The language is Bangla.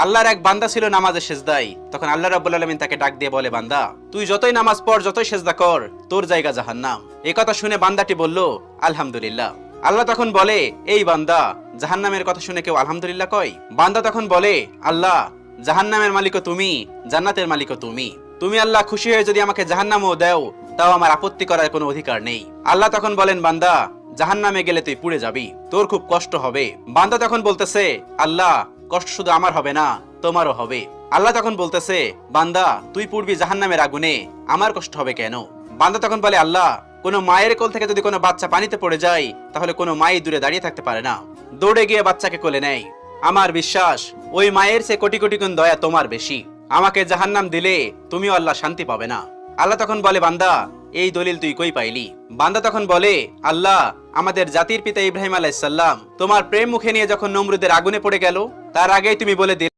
আল্লাহর এক বান্দা ছিল নামাজে সেজদায়। তখন আল্লাহ রাব্বুল আলামিন তাকে ডাক দিয়ে বলে, বান্দা তুই যতই নামাজ পড়, যতই সেজদা কর, তোর জায়গা জাহান্নাম। এই কথা শুনে বান্দাটি বলল, আলহামদুলিল্লাহ। আল্লাহ তখন বলে, এই বান্দা, জাহান্নামের কথা শুনে কেউ আলহামদুলিল্লাহ কয়? বান্দা তখন বলে, আল্লাহ, জাহান্নামের মালিকও তুমি, জান্নাতের মালিকও তুমি। তুমি আল্লাহ খুশি হয়ে যদি আমাকে জাহান্নামও দাও, তাও আমার আপত্তি করার কোনো অধিকার নেই। আল্লাহ তখন বলেন, বান্দা, জাহান্নামে গেলে তুই পুড়ে যাবি, তোর খুব কষ্ট হবে। বান্দা তখন বলতেছে, আল্লাহ, কষ্ট শুধু আমার হবে না, তোমারও হবে। আল্লাহ তখন বলতেছে, বান্দা, তুই পুড়বি জাহান্নামের আগুনে, আমার কষ্ট হবে কেন? বান্দা তখন বলে, আল্লাহ, কোনো মায়ের কোল থেকে যদি কোনো বাচ্চা পানিতে পড়ে যায়, তাহলে কোনো মাই দূরে দাঁড়িয়ে থাকতে পারে না, দৌড়ে গিয়ে বাচ্চাকে কোলে নেয়। আমার বিশ্বাস, ওই মায়ের চেয়ে কোটি কোটি গুণ দয়া তোমার বেশি। আমাকে জাহান্নাম দিলে তুমিও আল্লাহ শান্তি পাবে না। আল্লাহ তখন বলে, বান্দা, এই দলিল তুই কই পাইলি? বান্দা তখন বলে, আল্লাহ, আমাদের জাতির পিতা ইব্রাহিম আলাইহিস সালাম তোমার প্রেম মুখে নিয়ে যখন নমরুদের আগুনে পড়ে গেল, তার আগেই তুমি বলে দিলে